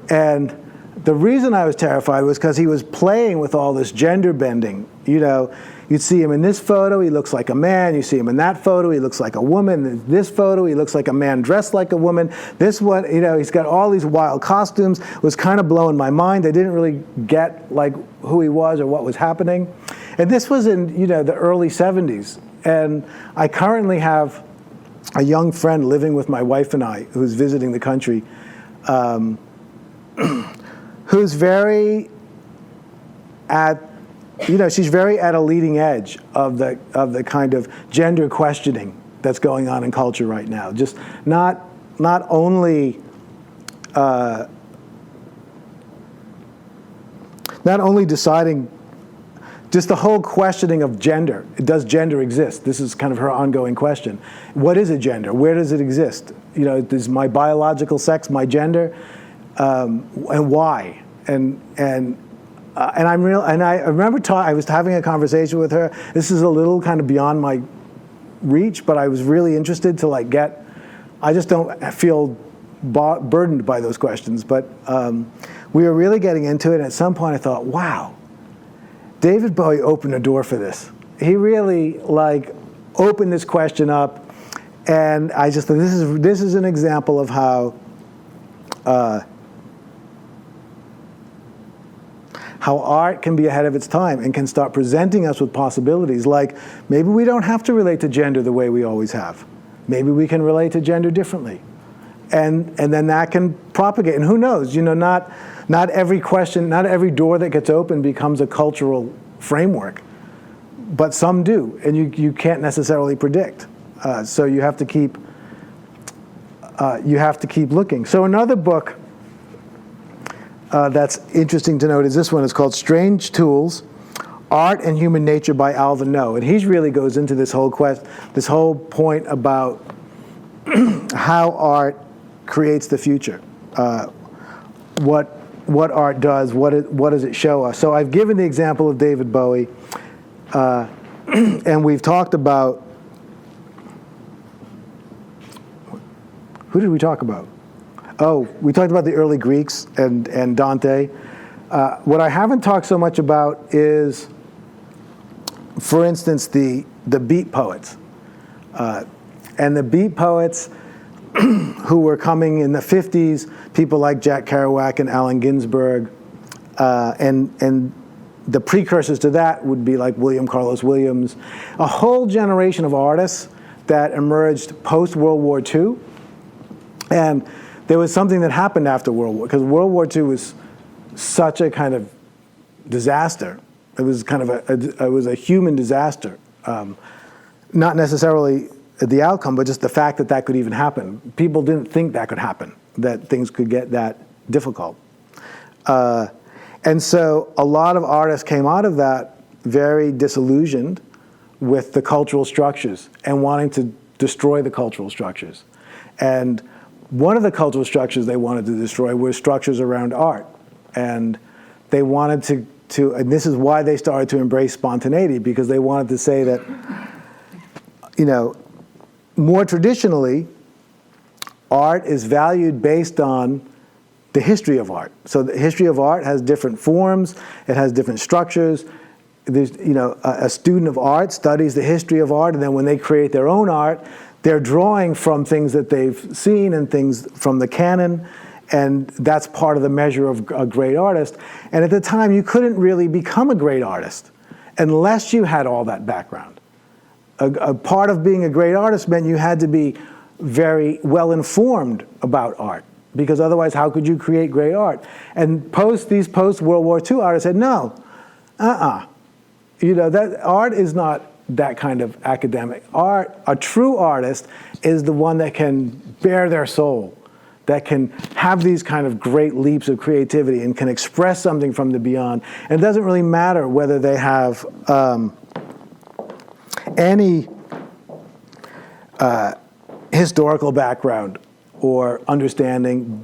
And the reason I was terrified was because he was playing with all this gender bending. You'd see him in this photo, he looks like a man. You see him in that photo, he looks like a woman. In this photo, he looks like a man dressed like a woman. This one, he's got all these wild costumes. It was kind of blowing my mind. I didn't really get like who he was or what was happening. And this was in the early 70s. And I currently have a young friend living with my wife and I who's visiting the country, who's very she's very at a leading edge of the kind of gender questioning that's going on in culture right now. Just not only deciding, just the whole questioning of gender. Does gender exist? This is kind of her ongoing question. What is a gender? Where does it exist? Is my biological sex my gender? And why? And I remember I was having a conversation with her. This is a little kind of beyond my reach, but I was really interested to I just don't feel burdened by those questions, but we were really getting into it, and at some point I thought, wow, David Bowie opened a door for this. He really opened this question up, and I just thought this is an example of how art can be ahead of its time and can start presenting us with possibilities. Like, maybe we don't have to relate to gender the way we always have. Maybe we can relate to gender differently. And then that can propagate. And who knows, not every question, not every door that gets opened becomes a cultural framework. But some do, and you can't necessarily predict. So you have to keep looking. So another book that's interesting to note is this one. It's called Strange Tools: Art and Human Nature by Alva Noe. And he really goes into this whole point about how art creates the future. What art does, what does it show us? So I've given the example of David Bowie, and we've talked about, who did we talk about? Oh, we talked about the early Greeks and Dante. What I haven't talked so much about is, for instance, the beat poets. And the beat poets who were coming in the 50s, people like Jack Kerouac and Allen Ginsberg, and the precursors to that would be like William Carlos Williams, a whole generation of artists that emerged post-World War II. And there was something that happened after World War, because World War II was such a kind of disaster. It was kind of it was a human disaster. Not necessarily the outcome, but just the fact that could even happen. People didn't think that could happen, that things could get that difficult. And so a lot of artists came out of that very disillusioned with the cultural structures and wanting to destroy the cultural structures. And one of the cultural structures they wanted to destroy were structures around art. And they wanted to, and this is why they started to embrace spontaneity, because they wanted to say that, more traditionally, art is valued based on the history of art. So the history of art has different forms, it has different structures. There's, a student of art studies the history of art, and then when they create their own art, they're drawing from things that they've seen and things from the canon, and that's part of the measure of a great artist. And at the time, you couldn't really become a great artist unless you had all that background. A part of being a great artist meant you had to be very well informed about art, because otherwise, how could you create great art? And these post-World War II artists said, no, that art is not that kind of academic. Art, a true artist, is the one that can bare their soul, that can have these kind of great leaps of creativity and can express something from the beyond. And it doesn't really matter whether they have any historical background or understanding.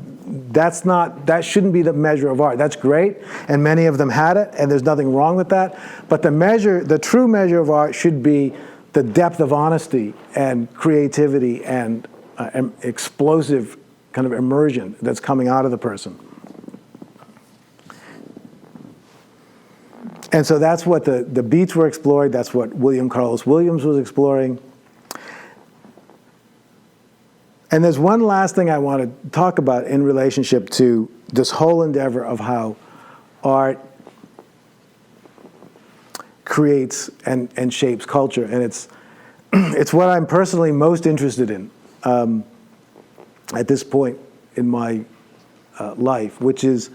That shouldn't be the measure of art. That's great, and many of them had it, and there's nothing wrong with that. But the true measure of art should be the depth of honesty and creativity and explosive kind of immersion that's coming out of the person. And so that's what the beats were explored. That's what William Carlos Williams was exploring. And there's one last thing I want to talk about in relationship to this whole endeavor of how art creates and shapes culture. And it's what I'm personally most interested in at this point in my life, which is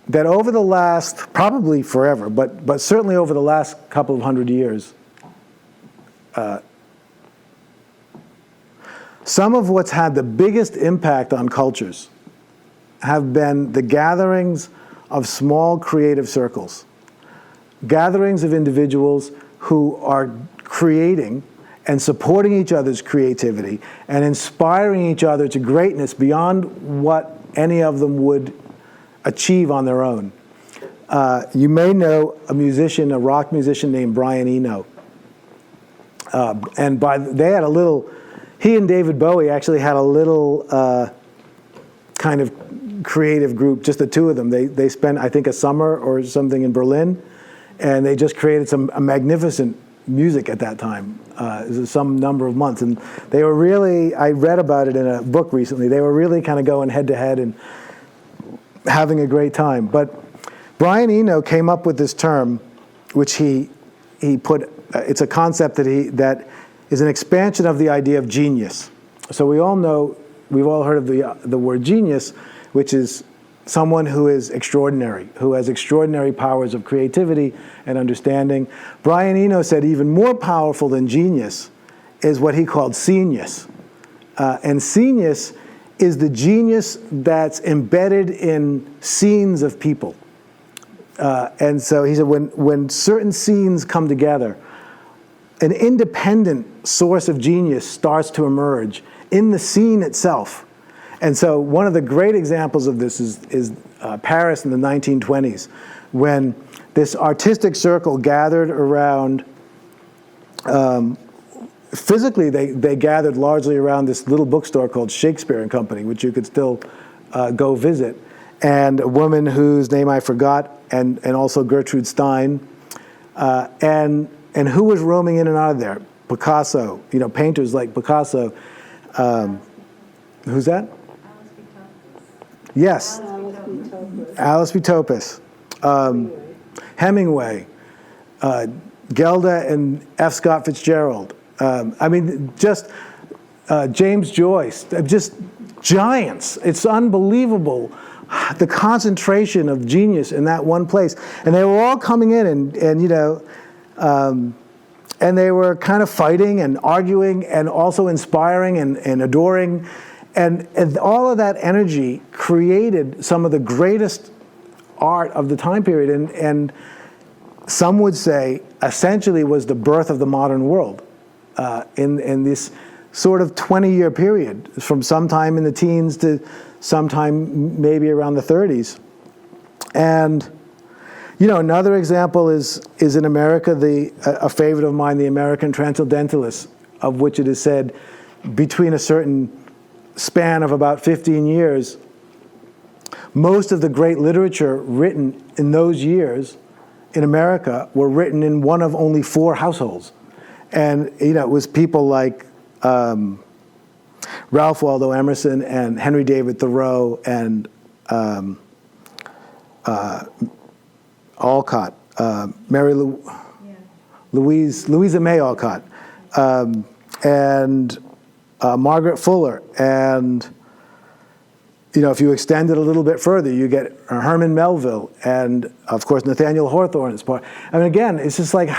that over the last, probably forever, but certainly over the last couple of hundred years, some of what's had the biggest impact on cultures have been the gatherings of small creative circles, gatherings of individuals who are creating and supporting each other's creativity and inspiring each other to greatness beyond what any of them would achieve on their own. You may know a rock musician named Brian Eno. They had a little he and David Bowie actually had a little kind of creative group, just the two of them. They spent, I think, a summer or something in Berlin, and they just created some magnificent music at that time. It was some number of months, and they were really, I read about it in a book recently, they were really kind of going head to head and having a great time. But Brian Eno came up with this term, which he put, it's a concept that is an expansion of the idea of genius. So we all know, we've all heard of the word genius, which is someone who is extraordinary, who has extraordinary powers of creativity and understanding. Brian Eno said even more powerful than genius is what he called scenius. And scenius is the genius that's embedded in scenes of people. And so he said when certain scenes come together, an independent source of genius starts to emerge in the scene itself. And so one of the great examples of this is Paris in the 1920s, when this artistic circle gathered around, physically they gathered largely around this little bookstore called Shakespeare and Company, which you could still go visit. And a woman whose name I forgot, and also Gertrude Stein, and who was roaming in and out of there? Picasso, painters like Picasso. Who's that? Yes, Alice B. Topus, Hemingway, Gelda and F. Scott Fitzgerald. Just James Joyce, just giants. It's unbelievable, the concentration of genius in that one place. And they were all coming in and they were kind of fighting and arguing and also inspiring and adoring. And all of that energy created some of the greatest art of the time period, and some would say essentially was the birth of the modern world in this sort of 20-year period, from sometime in the teens to sometime maybe around the 30s. And another example is in America, a favorite of mine, the American Transcendentalists, of which it is said between a certain span of about 15 years, most of the great literature written in those years in America were written in one of only 4 households. And, it was people like Ralph Waldo Emerson and Henry David Thoreau and Alcott, Louisa May Alcott, and Margaret Fuller, and if you extend it a little bit further, you get Herman Melville, and of course Nathaniel Hawthorne is part. Again, it's just like,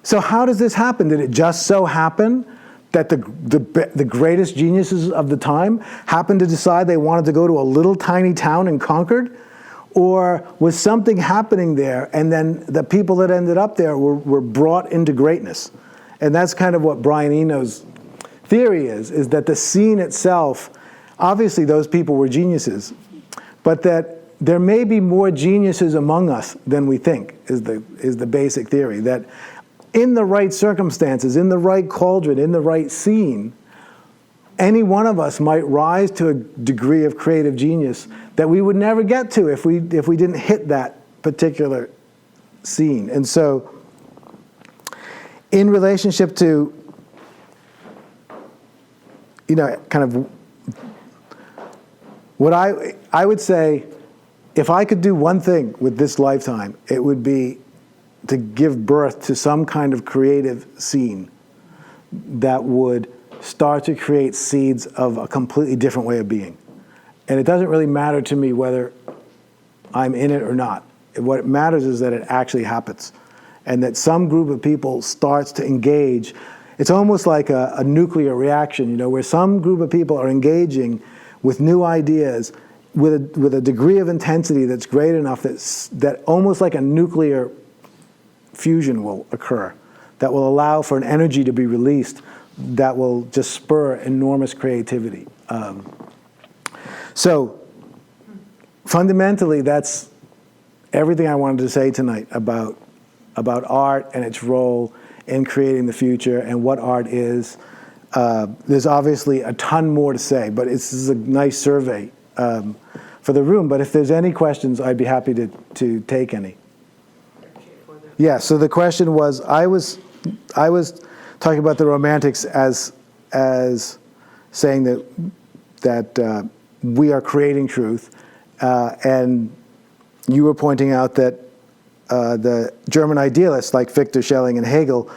so how does this happen? Did it just so happen that the greatest geniuses of the time happened to decide they wanted to go to a little tiny town in Concord? Or was something happening there, and then the people that ended up there were brought into greatness? And that's kind of what Brian Eno's theory is that the scene itself, obviously those people were geniuses, but that there may be more geniuses among us than we think is the basic theory. That in the right circumstances, in the right cauldron, in the right scene, any one of us might rise to a degree of creative genius that we would never get to if we didn't hit that particular scene. And so, in relationship to, kind of what I would say, if I could do one thing with this lifetime, it would be to give birth to some kind of creative scene that would start to create seeds of a completely different way of being. And it doesn't really matter to me whether I'm in it or not. What matters is that it actually happens, and that some group of people starts to engage. It's almost like a nuclear reaction, where some group of people are engaging with new ideas with a degree of intensity that's great enough that almost like a nuclear fusion will occur, that will allow for an energy to be released that will just spur enormous creativity. So fundamentally, that's everything I wanted to say tonight about art and its role in creating the future and what art is. There's obviously a ton more to say, but this is a nice survey for the room. But if there's any questions, I'd be happy to take any. Yeah, so the question was, I was talking about the Romantics as saying that we are creating truth, and you were pointing out that the German idealists like Fichte, Schelling, and Hegel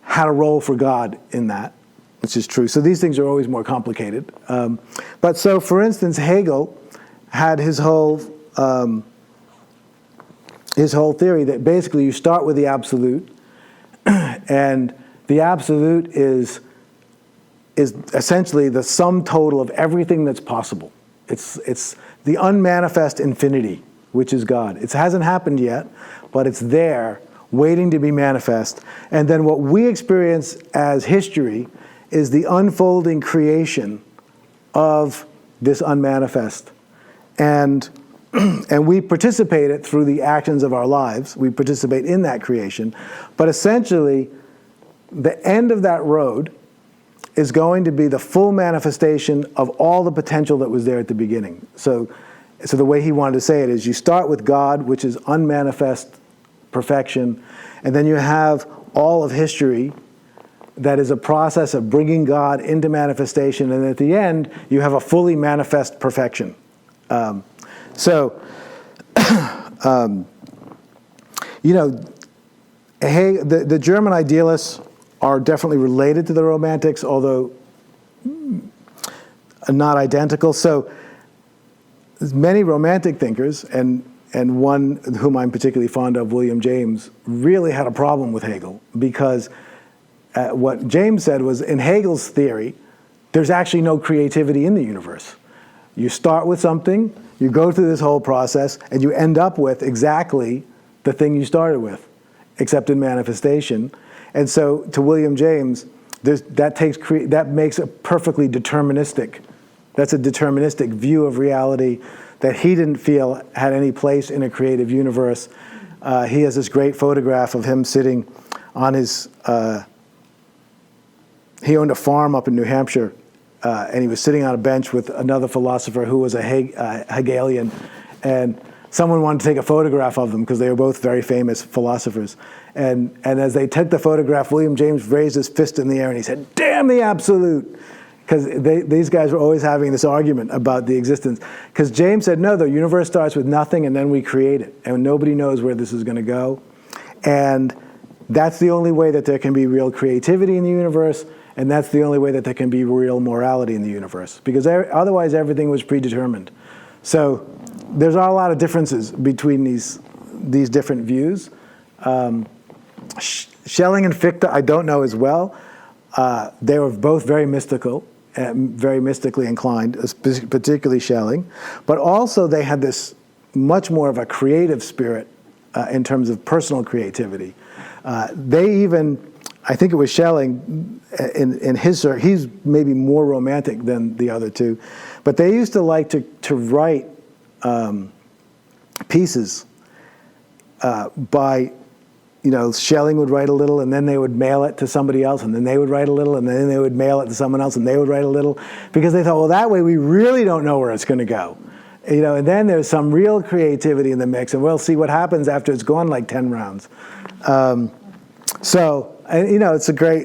had a role for God in that, which is true. So these things are always more complicated. But so, for instance, Hegel had his whole theory that basically you start with the absolute, and the absolute is essentially the sum total of everything that's possible. It's the unmanifest infinity, which is God. It hasn't happened yet, but it's there, waiting to be manifest. And then what we experience as history is the unfolding creation of this unmanifest. And we participate it through the actions of our lives. We participate in that creation. But essentially, the end of that road is going to be the full manifestation of all the potential that was there at the beginning. So the way he wanted to say it is you start with God, which is unmanifest perfection, and then you have all of history that is a process of bringing God into manifestation, and at the end, you have a fully manifest perfection. The German idealists are definitely related to the Romantics, although not identical. So many Romantic thinkers, and one whom I'm particularly fond of, William James, really had a problem with Hegel, because what James said was, in Hegel's theory, there's actually no creativity in the universe. You start with something, you go through this whole process, and you end up with exactly the thing you started with, except in manifestation. And so, to William James, that makes a perfectly deterministic. That's a deterministic view of reality that he didn't feel had any place in a creative universe. He has this great photograph of him sitting on his. He owned a farm up in New Hampshire, and he was sitting on a bench with another philosopher who was a Hegelian, and someone wanted to take a photograph of them because they were both very famous philosophers. And as they took the photograph, William James raised his fist in the air and he said, "Damn the absolute!" Because these guys were always having this argument about the existence. Because James said, no, the universe starts with nothing and then we create it. And nobody knows where this is going to go. And that's the only way that there can be real creativity in the universe. And that's the only way that there can be real morality in the universe. Because otherwise everything was predetermined. So there's not a lot of differences between these different views. Schelling and Fichte, I don't know as well. They were both very mystical, very mystically inclined, particularly Schelling. But also they had this much more of a creative spirit in terms of personal creativity. They even, I think it was Schelling, in his, he's maybe more romantic than the other two, but they used to like to write pieces by, Schelling would write a little and then they would mail it to somebody else, and then they would write a little and then they would mail it to someone else and they would write a little, because they thought, well, that way we really don't know where it's going to go. And then there's some real creativity in the mix, and we'll see what happens after it's gone like 10 rounds. It's a great,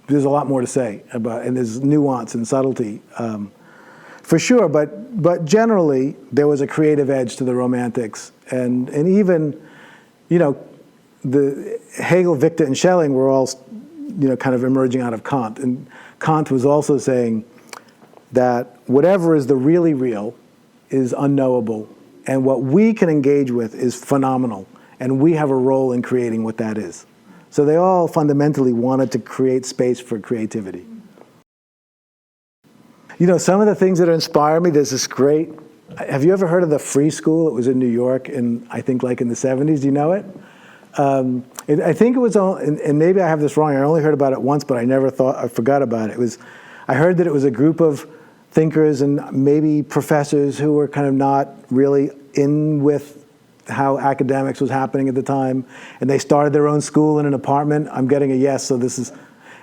there's a lot more to say about, and there's nuance and subtlety for sure, but generally there was a creative edge to the Romantics, and even, the Hegel, Fichte, and Schelling were all, kind of emerging out of Kant, and Kant was also saying that whatever is the really real is unknowable, and what we can engage with is phenomenal, and we have a role in creating what that is. So they all fundamentally wanted to create space for creativity. Some of the things that inspire me, there's this great, have you ever heard of the Free School? It was in New York I think like in the 70s. Do you know it? I think it was, and maybe I have this wrong, I only heard about it once, but I forgot about it. I heard that it was a group of thinkers and maybe professors who were kind of not really in with how academics was happening at the time, and they started their own school in an apartment. I'm getting a yes, so this is,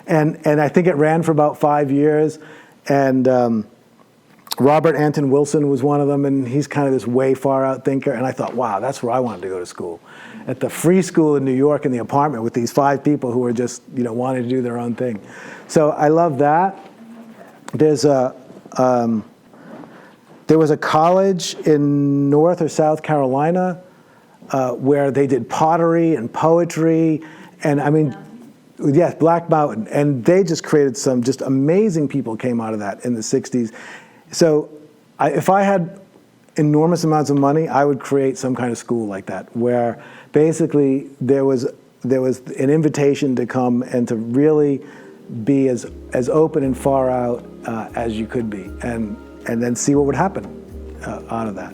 And I think it ran for about 5 years. And Robert Anton Wilson was one of them, and he's kind of this way far out thinker. And I thought, wow, that's where I wanted to go to school. At the free school in New York in the apartment with these 5 people who were just, wanting to do their own thing. So I love that. There was a college in North or South Carolina where they did pottery and poetry. And I mean, yes, Black Mountain. And they just created some just amazing people came out of that in the 60s. So if I had enormous amounts of money, I would create some kind of school like that, where basically there was an invitation to come and to really be as open and far out as you could be, and then see what would happen out of that.